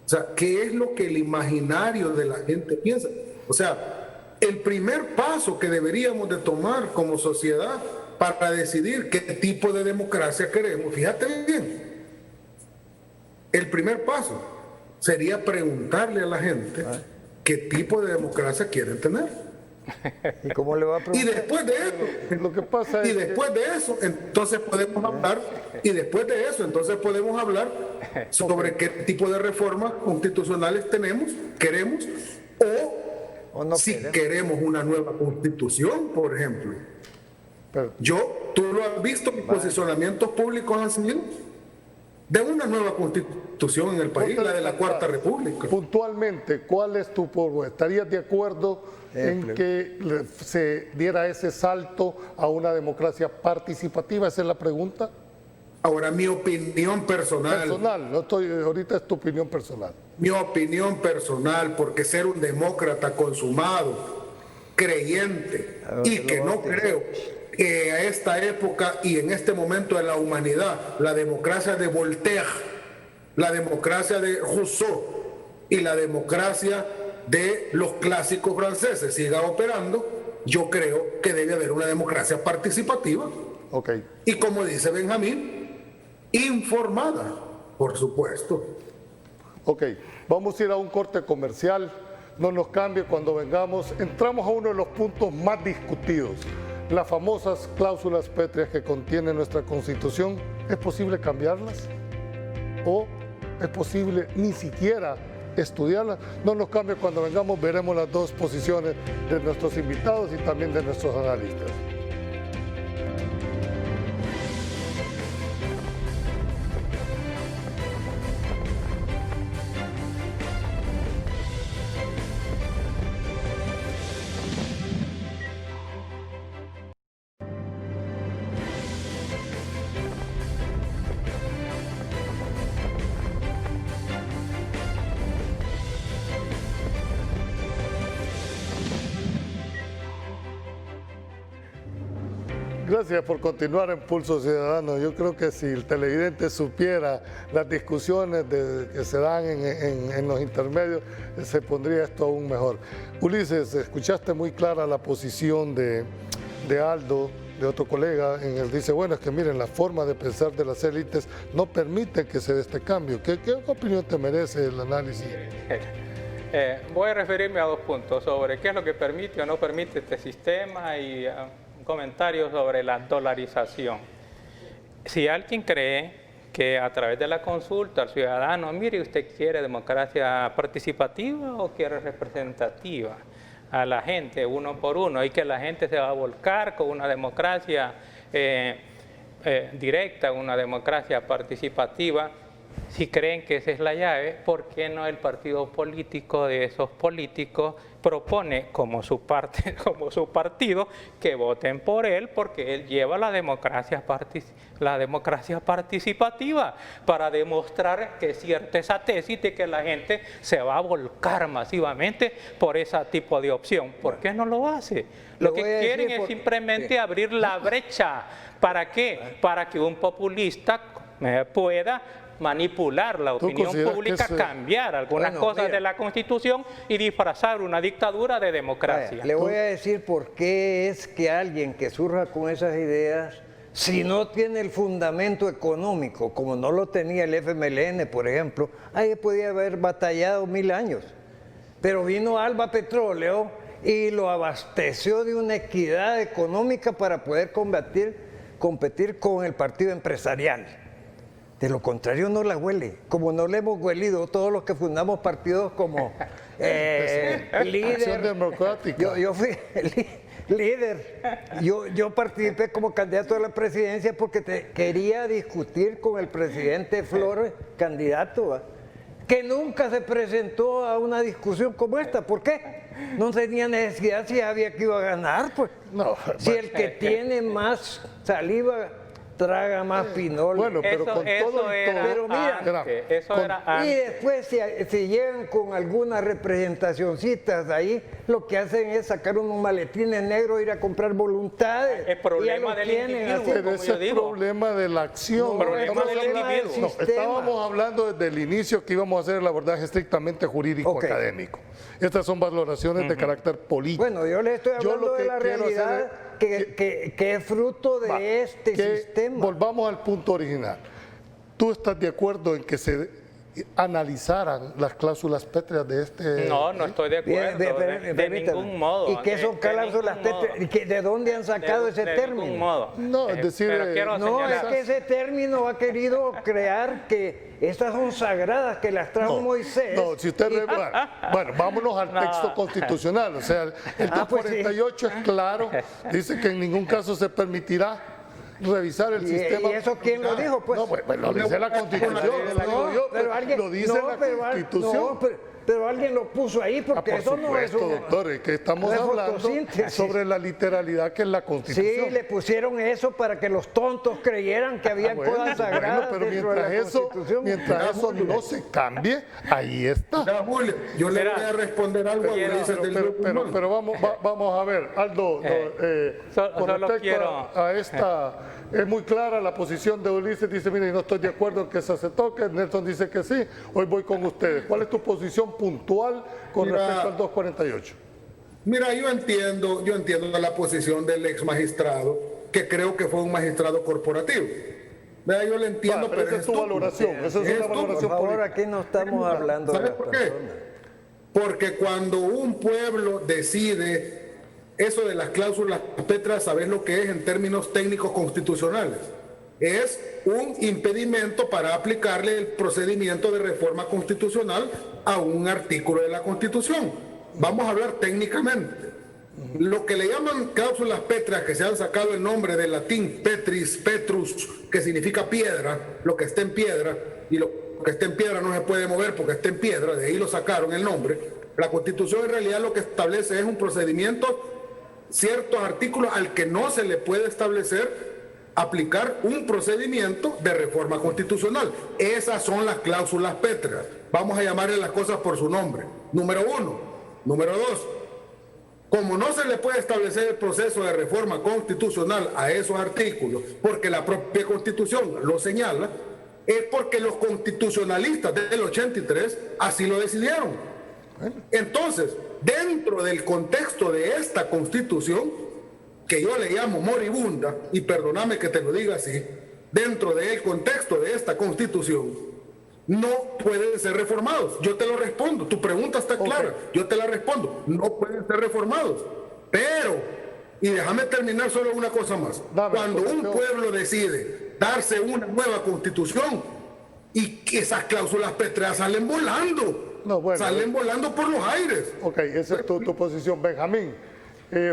O sea, ¿qué es lo que el imaginario de la gente piensa? O sea, el primer paso que deberíamos de tomar como sociedad para decidir qué tipo de democracia queremos, fíjate bien, el primer paso sería preguntarle a la gente qué tipo de democracia quieren tener. ¿Y cómo le va a preguntar? Y después de eso, lo que pasa es entonces podemos hablar, y después de eso, entonces podemos hablar sobre qué tipo de reformas constitucionales queremos, o no si queremos una nueva constitución, por ejemplo. Tú lo has visto, mis posicionamientos públicos han sido de una nueva constitución en el país, la de la Cuarta República. Puntualmente, ¿cuál es tu propuesta? ¿Estarías de acuerdo en que se diera ese salto a una democracia participativa? Esa es la pregunta. Ahora, mi opinión personal. Personal, ahorita es tu opinión personal. Mi opinión personal, porque ser un demócrata consumado, creyente, y que no creo que a esta época y en este momento de la humanidad, la democracia de Voltaire, la democracia de Rousseau y la democracia de los clásicos franceses siga operando, yo creo que debe haber una democracia participativa. Okay. Y como dice Benjamín, informada, por supuesto. Ok, vamos a ir a un corte comercial, no nos cambie, cuando vengamos entramos a uno de los puntos más discutidos. Las famosas cláusulas pétreas que contiene nuestra Constitución, ¿es posible cambiarlas? ¿O es posible ni siquiera estudiarlas? No nos cambie, cuando vengamos veremos las dos posiciones de nuestros invitados y también de nuestros analistas. Gracias por continuar en Pulso Ciudadano. Yo creo que si el televidente supiera las discusiones que se dan en los intermedios, se pondría esto aún mejor. Ulises, escuchaste muy clara la posición de Aldo, de otro colega, en el dice, bueno, es que miren, la forma de pensar de las élites no permite que se dé este cambio. ¿Qué opinión te merece el análisis? Voy a referirme a dos puntos sobre qué es lo que permite o no permite este sistema y comentario sobre la dolarización. Si alguien cree que a través de la consulta al ciudadano, mire, ¿usted quiere democracia participativa o quiere representativa? A la gente, uno por uno, y que la gente se va a volcar con una democracia directa, una democracia participativa. Si creen que esa es la llave, ¿por qué no el partido político de esos políticos propone como su partido que voten por él, porque él lleva la democracia participativa para demostrar que es cierta esa tesis de que la gente se va a volcar masivamente por ese tipo de opción? ¿Por qué no lo hace? Lo que quieren es simplemente abrir la brecha. ¿Para qué? Para que un populista pueda manipular la opinión pública, cambiar algunas cosas de la Constitución y disfrazar una dictadura de democracia. Le voy a decir por qué es que alguien que surja con esas ideas, si no tiene el fundamento económico, como no lo tenía el FMLN, por ejemplo, ahí podía haber batallado 1000 años. Pero vino Alba Petróleo y lo abasteció de una equidad económica para poder competir con el partido empresarial. De lo contrario no la huele, como no le hemos huelido todos los que fundamos partidos como Líder. Democrática. Yo fui líder, yo participé como candidato a la presidencia porque quería discutir con el presidente Flores, candidato, que nunca se presentó a una discusión como esta. ¿Por qué? No tenía necesidad, si había que iba a ganar, pues. No, si el que tiene más saliva traga más pinol. Bueno, pero con todo y todo. Pero mira, eso era antes. Y después si llegan con algunas representacioncitas ahí, lo que hacen es sacar unos maletines negros, ir a comprar voluntades. El problema del individuo, pero ese es el problema de la acción. Estábamos hablando desde el inicio que íbamos a hacer el abordaje estrictamente jurídico académico. Estas son valoraciones de carácter político. Bueno, yo le estoy hablando de la realidad que es fruto de este sistema. Volvamos al punto original. ¿Tú estás de acuerdo en que se analizaran las cláusulas pétreas de este? No, no estoy de acuerdo, de ningún modo. ¿Y qué son cláusulas pétreas? ¿De dónde han sacado ese término? De ningún modo. No, es decir, no, es que ese término ha querido crear que estas son sagradas, que las trajo Moisés. No, si usted bueno, vámonos al texto constitucional. O sea, el 248 es claro, dice que en ningún caso se permitirá revisar el sistema. ¿Y eso quién lo dijo? Pues lo dice la Constitución. Lo dice la Constitución. Pero alguien lo puso ahí porque por eso supuesto, no es un... doctor, es que estamos hablando sobre la literalidad que es la Constitución. Sí, le pusieron eso para que los tontos creyeran que habían cosas sagradas pero dentro de la Constitución. mientras eso no se cambie, ahí está. Julio, yo le voy a responder algo a Ulises del Document. Pero vamos a ver, Aldo, con respecto a esta, es muy clara la posición de Ulises, dice, mire, no estoy de acuerdo en que eso se toque, Nelson dice que sí, hoy voy con ustedes. ¿Cuál es tu posición puntual con respecto al 248? Mira, yo entiendo la posición del ex magistrado, que creo que fue un magistrado corporativo. Vea, yo le entiendo, pero esa es tu valoración, esa es una valoración por favor, política. aquí no estamos hablando de ¿Sabes las por qué? personas. Porque cuando un pueblo decide eso de las cláusulas pétreas, ¿sabes lo que es en términos técnicos constitucionales? Es un impedimento para aplicarle el procedimiento de reforma constitucional a un artículo de la Constitución. Vamos a hablar técnicamente. Lo que le llaman cláusulas pétreas, que se han sacado el nombre del latín petrus, que significa piedra, lo que está en piedra, y lo que está en piedra no se puede mover porque está en piedra, de ahí lo sacaron el nombre. La Constitución en realidad lo que establece es un procedimiento, ciertos artículos al que no se le puede establecer aplicar un procedimiento de reforma constitucional. Esas son las cláusulas pétreas. Vamos a llamarle las cosas por su nombre. Número 1. Número 2. Como no se le puede establecer el proceso de reforma constitucional a esos artículos, porque la propia Constitución lo señala, es porque los constitucionalistas del 83 así lo decidieron. Entonces, dentro del contexto de esta Constitución, que yo le llamo moribunda, y perdóname que te lo diga así, dentro del contexto de esta Constitución, no pueden ser reformados. Yo te lo respondo, tu pregunta está clara, yo te la respondo, no pueden ser reformados. Pero Y déjame terminar solo una cosa más. Cuando un pueblo decide darse una nueva constitución y que esas cláusulas pétreas salen volando, salen volando por los aires. Ok, esa es tu posición. Benjamín,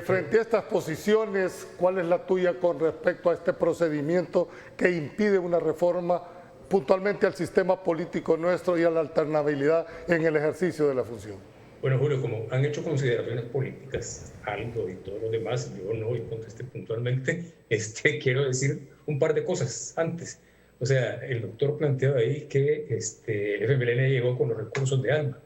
frente a estas posiciones, ¿cuál es la tuya con respecto a este procedimiento que impide una reforma puntualmente al sistema político nuestro y a la alternabilidad en el ejercicio de la función? Bueno, Julio, como han hecho consideraciones políticas, Aldo y todos los demás, yo no contesté puntualmente, quiero decir un par de cosas antes. O sea, el doctor planteaba ahí que el FMLN llegó con los recursos de ALMA.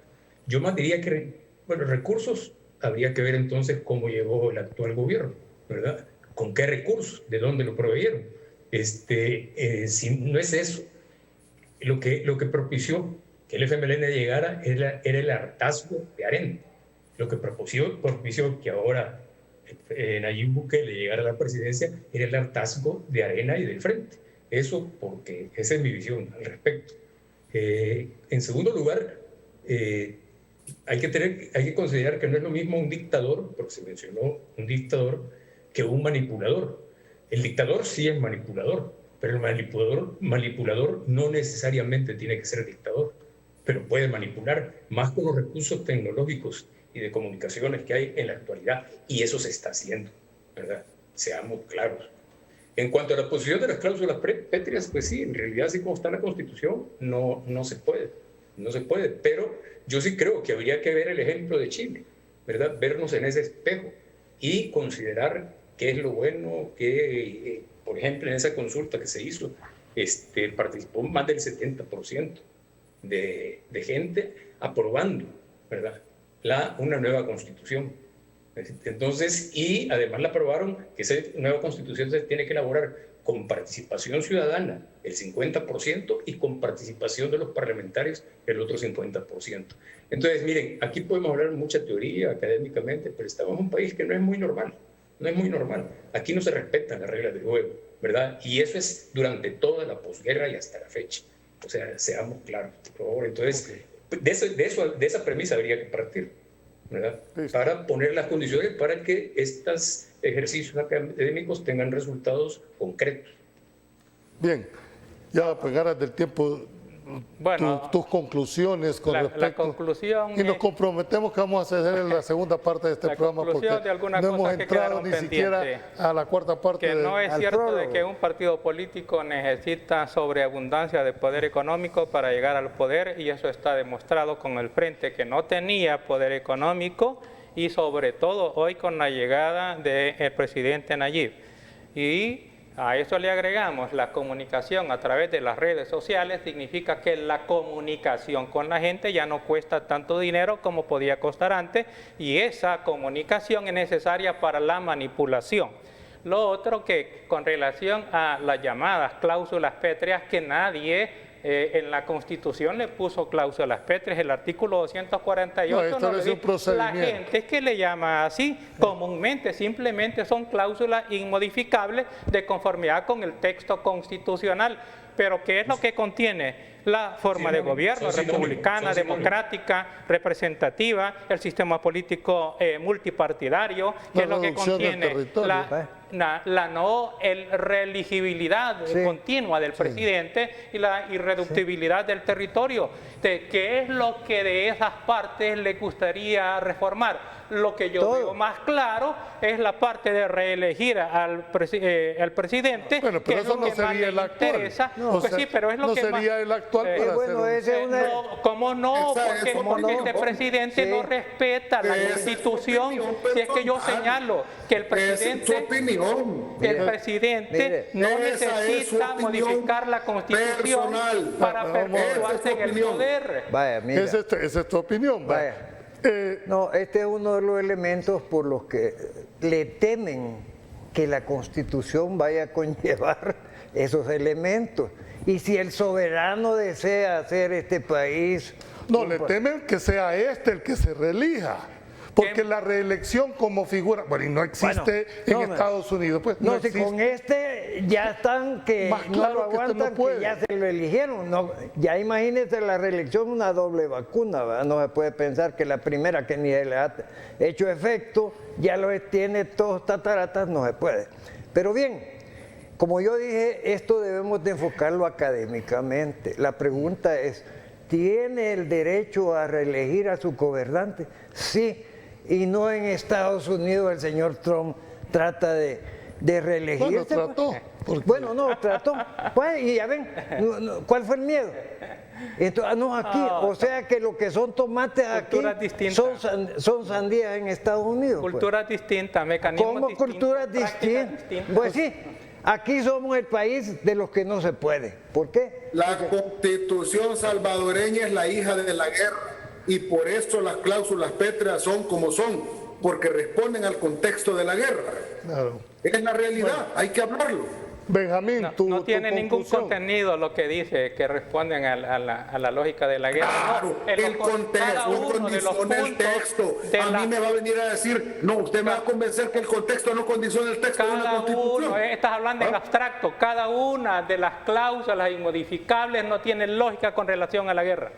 Yo más diría que, bueno, recursos habría que ver entonces cómo llegó el actual gobierno, ¿verdad? ¿Con qué recursos? ¿De dónde lo proveyeron? Si no es eso, lo que propició que el FMLN llegara era el hartazgo de Arena. Lo que propició que ahora Nayib Bukele llegara a la presidencia era el hartazgo de Arena y del Frente. Eso porque esa es mi visión al respecto. En segundo lugar, hay que considerar que no es lo mismo un dictador, porque se mencionó un dictador, que un manipulador. El dictador sí es manipulador, pero el manipulador no necesariamente tiene que ser dictador, pero puede manipular, más con los recursos tecnológicos y de comunicaciones que hay en la actualidad, y eso se está haciendo, ¿verdad? Seamos claros. En cuanto a la posición de las cláusulas pétreas, pues sí, en realidad, así como está en la Constitución, no se puede, pero yo sí creo que habría que ver el ejemplo de Chile, ¿verdad? Vernos en ese espejo y considerar qué es lo bueno, que, por ejemplo, en esa consulta que se hizo, participó más del 70% de gente aprobando, ¿verdad?, una nueva constitución. Entonces, y además la aprobaron, que esa nueva constitución se tiene que elaborar con participación ciudadana, el 50%, y con participación de los parlamentarios, el otro 50%. Entonces, miren, aquí podemos hablar mucha teoría académicamente, pero estamos en un país que no es muy normal. Aquí no se respetan las reglas del juego, ¿verdad? Y eso es durante toda la posguerra y hasta la fecha. O sea, seamos claros, por favor. Entonces, de esa premisa habría que partir, ¿verdad? Para poner las condiciones para que estos ejercicios académicos tengan resultados concretos. Bien, ya pues ganas del tiempo, bueno, tus conclusiones con respecto. La conclusión y nos comprometemos que vamos a hacer en la segunda parte de este programa, porque no hemos entrado ni siquiera a la cuarta parte. Que no es cierto de que un partido político necesita sobreabundancia de poder económico para llegar al poder, y eso está demostrado con el Frente, que no tenía poder económico, y sobre todo hoy con la llegada del presidente Nayib. Y a eso le agregamos la comunicación a través de las redes sociales. Significa que la comunicación con la gente ya no cuesta tanto dinero como podía costar antes, y esa comunicación es necesaria para la manipulación. Lo otro, que con relación a las llamadas cláusulas pétreas, que nadie en la Constitución le puso cláusulas pétreas. El artículo 248 no le dice. La gente que le llama así comúnmente simplemente son cláusulas inmodificables de conformidad con el texto constitucional. Pero ¿qué es lo que contiene? La forma de gobierno republicana, democrática, representativa, el sistema político multipartidario, que es lo que contiene la no reeligibilidad continua del presidente y la irreductibilidad del territorio. ¿Qué es lo que de esas partes le gustaría reformar? Lo que yo veo más claro es la parte de reelegir al presidente, bueno, pero que eso es lo que más le interesa. Pues sí, pero es lo que sería el actual para bueno, hacer ¿Cómo no? Porque este presidente no respeta la Constitución. Si es que yo señalo que el presidente no necesita modificar la Constitución para perpetuarse en el poder. Vaya, mira. Esa es tu opinión. Vaya. No, este es uno de los elementos por los que le temen que la Constitución vaya a conllevar esos elementos. Y si el soberano desea hacer este país... No, le temen que sea el que se reelija. Porque la reelección como figura, bueno, y no existe en Estados Unidos, pues no, no si existe. con este ya están que Más no claro lo que aguantan, no puede. que ya se lo eligieron. No, ya imagínense la reelección, una doble vacuna, ¿verdad? No se puede pensar que la primera que ni le ha hecho efecto, ya lo tiene todos tataratas, no se puede. Pero bien, como yo dije, esto debemos de enfocarlo académicamente. La pregunta es, ¿tiene el derecho a reelegir a su gobernante? Sí, y no en Estados Unidos el señor Trump trata de reelegirse. Bueno, trató. Bueno, no, trató. Pues, y ya ven, ¿cuál fue el miedo? Entonces, no, aquí, o sea que lo que son tomates aquí son sandías en Estados Unidos. Culturas distintas, mecanismos ¿Cómo distintos. culturas distintas? Pues sí, aquí somos el país de los que no se puede. ¿Por qué? La Constitución salvadoreña es la hija de la guerra y por eso las cláusulas pétreas son como son, porque responden al contexto de la guerra. Claro. Es la realidad, hay que hablarlo. Benjamín, No tiene ningún contenido lo que dice que responden a la lógica de la guerra. Claro, No, el contexto condiciona el texto. A mí me va a venir a decir, no, usted me va a convencer que el contexto no condiciona el texto de una constitución. Estás hablando en abstracto, cada una de las cláusulas inmodificables no tiene lógica con relación a la guerra.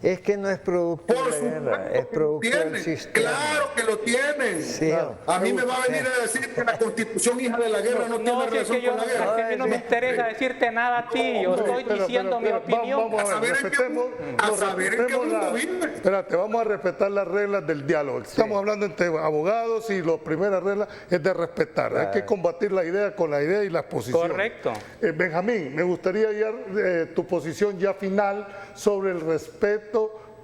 Es que no es producto Por de la guerra, supuesto es producto que lo del tienen. sistema. Claro que lo tienen. Sí, a mí me va a venir a decir que la constitución hija de la guerra no tiene No, si es relación que yo, con la guerra. a mí no me interesa decirte nada a ti, yo estoy diciendo mi opinión. Vamos a ver, saber en qué mundo vive. Espérate, vamos a respetar las reglas del diálogo. Estamos hablando entre abogados y la primera regla es de respetar. Hay que combatir la idea con la idea y las posiciones. Correcto. Benjamín, me gustaría ya tu posición ya final sobre el respeto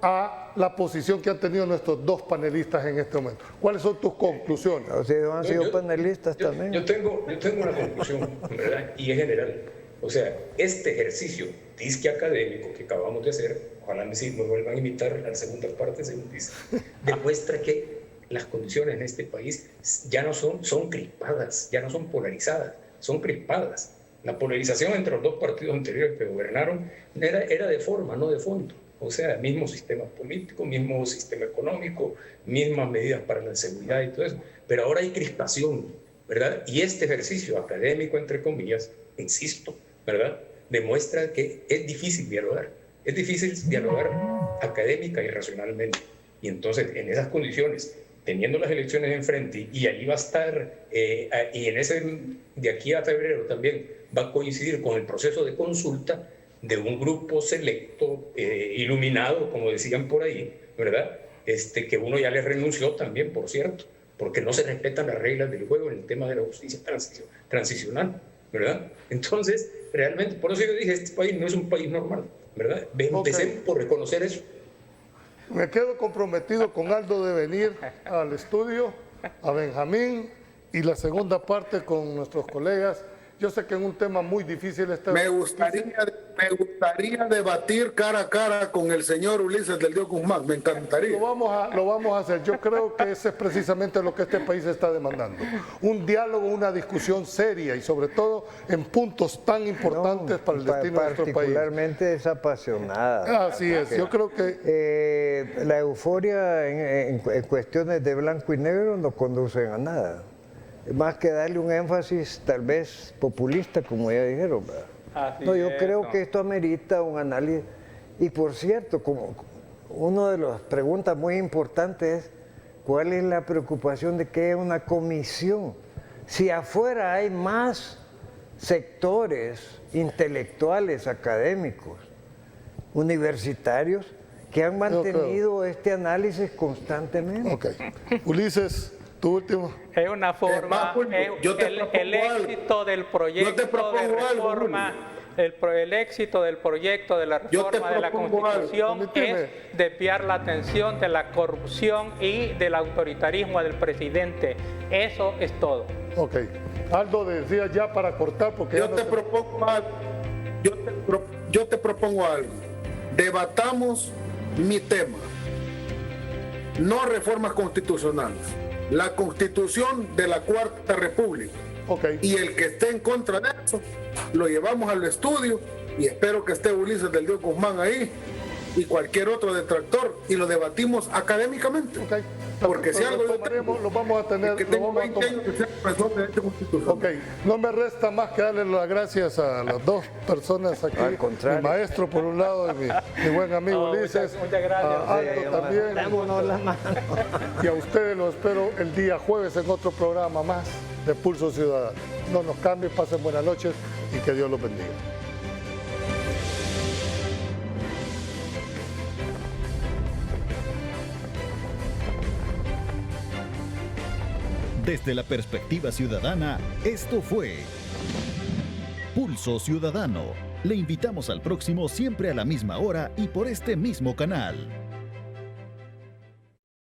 a la posición que han tenido nuestros dos panelistas en este momento. ¿Cuáles son tus conclusiones? O sea, han sido panelistas también. Yo tengo una conclusión, ¿verdad? Y es general. O sea, este ejercicio disque académico que acabamos de hacer, ojalá me vuelvan a invitar a la segunda parte, según dice, demuestra que las condiciones en este país ya no son crispadas, ya no son polarizadas, son crispadas. La polarización entre los dos partidos anteriores que gobernaron era de forma, no de fondo. O sea, mismo sistema político, mismo sistema económico, mismas medidas para la seguridad y todo eso. Pero ahora hay crispación, ¿verdad? Y este ejercicio académico, entre comillas, insisto, ¿verdad? Demuestra que es difícil dialogar. Es difícil dialogar académica y racionalmente. Y entonces, en esas condiciones, teniendo las elecciones enfrente, y ahí va a estar, y de aquí a febrero también va a coincidir con el proceso de consulta de un grupo selecto, iluminado, como decían por ahí, ¿verdad? Que uno ya le renunció también, por cierto, porque no se respetan las reglas del juego en el tema de la justicia transicional, ¿verdad? Entonces, realmente, por eso yo dije, este país no es un país normal, ¿verdad? Empecemos por reconocer eso. Me quedo comprometido con Aldo de venir al estudio, a Benjamín, y la segunda parte con nuestros colegas. Yo sé que es un tema muy difícil. Me gustaría debatir cara a cara con el señor Ulises del Dios Guzmán, me encantaría. Lo vamos a hacer. Yo creo que ese es precisamente lo que este país está demandando. Un diálogo, una discusión seria y sobre todo en puntos tan importantes para el destino de nuestro país. Particularmente desapasionada. Así es, yo creo que... la euforia en cuestiones de blanco y negro no conducen a nada. Más que darle un énfasis tal vez populista, como ya dijeron. No, yo creo que esto amerita un análisis. Y por cierto, como una de las preguntas muy importantes es, ¿cuál es la preocupación de que haya una comisión? Si afuera hay más sectores intelectuales, académicos, universitarios, que han mantenido este análisis constantemente. Ok. Ulises, tu último. Es una forma, el éxito del proyecto de reforma, el éxito del proyecto de la reforma de la Constitución es desviar la atención de la corrupción y del autoritarismo del presidente. Eso es todo. Ok. Aldo decía ya para cortar porque... Yo te propongo algo. Debatamos mi tema. No reformas constitucionales. La Constitución de la Cuarta República. Okay. Y el que esté en contra de eso, lo llevamos al estudio y espero que esté Ulises del Dios Guzmán ahí y cualquier otro detractor y lo debatimos académicamente. Ok. Porque si Pero algo lo yo tengo, tomaremos, lo vamos a tener. es que lo tengo vamos a 20 tomar. años de ser profesor de Derecho Constitucional. Ok, no me resta más que darle las gracias a las dos personas aquí. Al contrario. Mi maestro por un lado y mi buen amigo Ulises. muchas gracias. A Aldo también. Démonos la mano. Y a ustedes los espero el día jueves en otro programa más de Pulso Ciudadano. No nos cambien, pasen buenas noches y que Dios los bendiga. Desde la perspectiva ciudadana, esto fue Pulso Ciudadano. Le invitamos al próximo siempre a la misma hora y por este mismo canal.